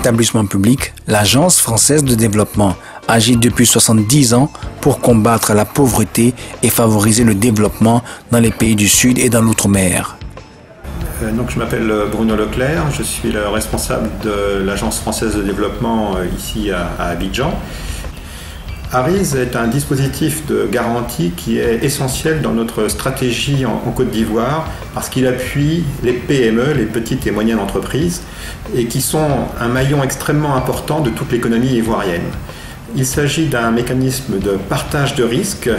établissement public, l'Agence française de développement agit depuis 70 ans pour combattre la pauvreté et favoriser le développement dans les pays du Sud et dans l'outre-mer. Donc, je m'appelle Bruno Leclerc, je suis le responsable de l'Agence française de développement ici à Abidjan. ARISE est un dispositif de garantie qui est essentiel dans notre stratégie en Côte d'Ivoire parce qu'il appuie les PME, les petites et moyennes entreprises, et qui sont un maillon extrêmement important de toute l'économie ivoirienne. Il s'agit d'un mécanisme de partage de risques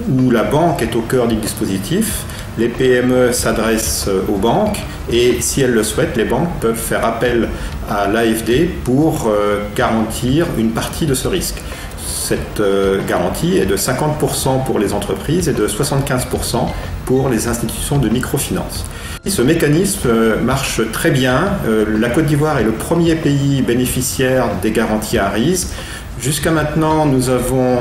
où la banque est au cœur du dispositif. Les PME s'adressent aux banques et si elles le souhaitent, les banques peuvent faire appel à l'AFD pour garantir une partie de ce risque. Cette garantie est de 50% pour les entreprises et de 75% pour les institutions de microfinance. Ce mécanisme marche très bien. La Côte d'Ivoire est le premier pays bénéficiaire des garanties ARISE. Jusqu'à maintenant, nous avons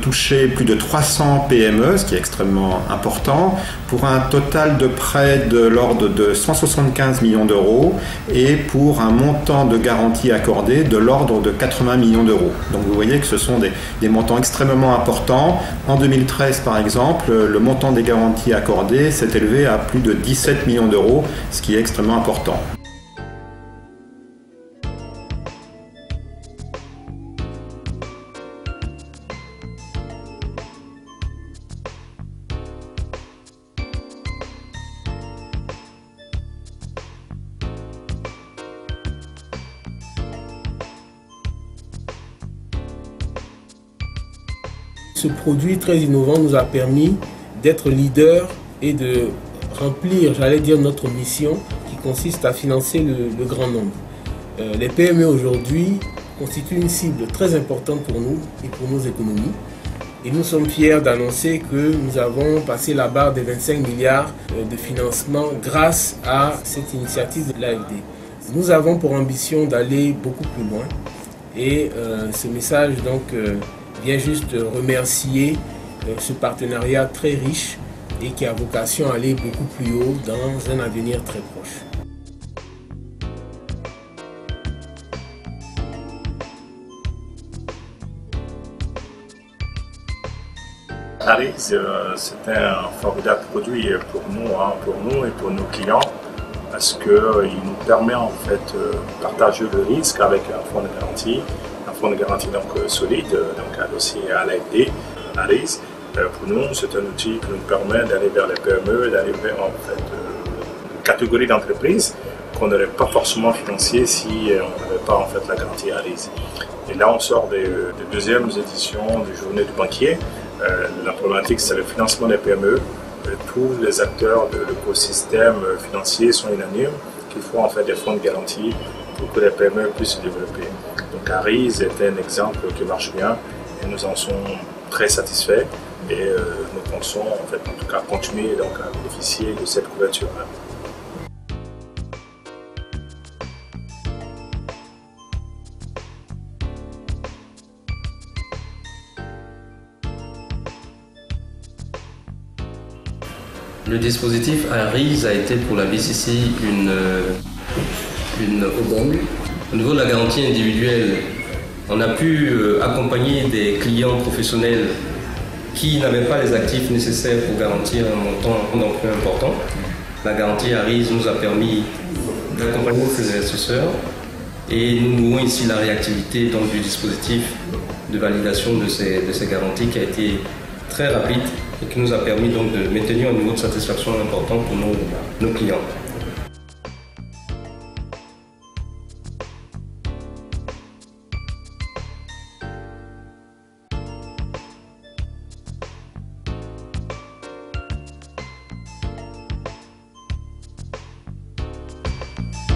touché plus de 300 PME, ce qui est extrêmement important, pour un total de prêts de l'ordre de 175 millions d'euros et pour un montant de garantie accordé de l'ordre de 80 millions d'euros. Donc vous voyez que ce sont des montants extrêmement importants. En 2013, par exemple, le montant des garanties accordées s'est élevé à plus de 17 millions d'euros, ce qui est extrêmement important. Ce produit très innovant nous a permis d'être leader et de remplir, j'allais dire, notre mission qui consiste à financer le grand nombre. Les PME aujourd'hui constituent une cible très importante pour nous et pour nos économies. Et nous sommes fiers d'annoncer que nous avons passé la barre des 25 milliards de financement grâce à cette initiative de l'AFD. Nous avons pour ambition d'aller beaucoup plus loin et ce message donc vient juste remercier ce partenariat très riche et qui a vocation à aller beaucoup plus haut dans un avenir très proche. ARISE, c'est un formidable produit pour nous et pour nos clients parce qu'il nous permet en fait de partager le risque avec un fonds de garantie. Un fonds de garantie donc solide, donc adossé à l'AFD, ARISE. Pour nous, c'est un outil qui nous permet d'aller vers les PME, d'aller vers en fait, une catégorie d'entreprises qu'on n'aurait pas forcément financé si on n'avait pas en fait la garantie ARISE. Et là, on sort des deuxièmes éditions du Journée du banquier. La problématique, c'est le financement des PME. Tous les acteurs de l'écosystème financier sont unanimes qu'il faut en fait des fonds de garantie pour que les PME puissent se développer. Donc ARISE est un exemple qui marche bien et nous en sommes très satisfaits et nous pensons en fait en tout cas continuer donc à bénéficier de cette couverture. Le dispositif ARISE a été pour la BCC une aubaine. Au niveau de la garantie individuelle, on a pu accompagner des clients professionnels qui n'avaient pas les actifs nécessaires pour garantir un montant d'emprunt important. La garantie ARISE nous a permis d'accompagner ces investisseurs et nous nouons ici la réactivité donc, du dispositif de validation de ces garanties qui a été très rapide et qui nous a permis donc, de maintenir un niveau de satisfaction important pour nos clients.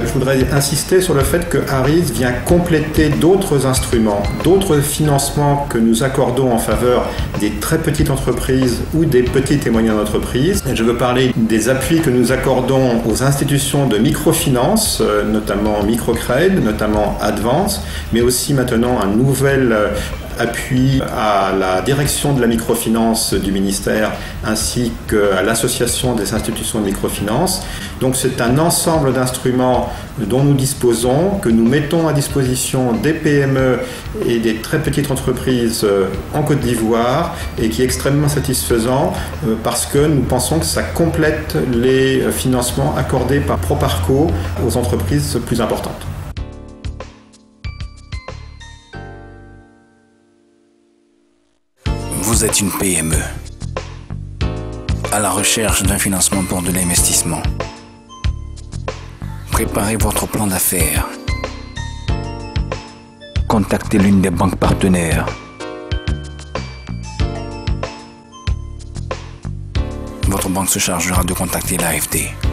Je voudrais insister sur le fait que ARISE vient compléter d'autres instruments, d'autres financements que nous accordons en faveur des très petites entreprises ou des petites et moyennes entreprises. Je veux parler des appuis que nous accordons aux institutions de microfinance, notamment Microcred, notamment Advance, mais aussi maintenant un nouvel appui à la direction de la microfinance du ministère ainsi qu'à l'association des institutions de microfinance Donc c'est un ensemble d'instruments dont nous disposons, que nous mettons à disposition des PME et des très petites entreprises en Côte d'Ivoire et qui est extrêmement satisfaisant parce que nous pensons que ça complète les financements accordés par Proparco aux entreprises plus importantes. Vous êtes une PME à la recherche d'un financement pour de l'investissement. Préparez votre plan d'affaires. Contactez l'une des banques partenaires. Votre banque se chargera de contacter l'AFD.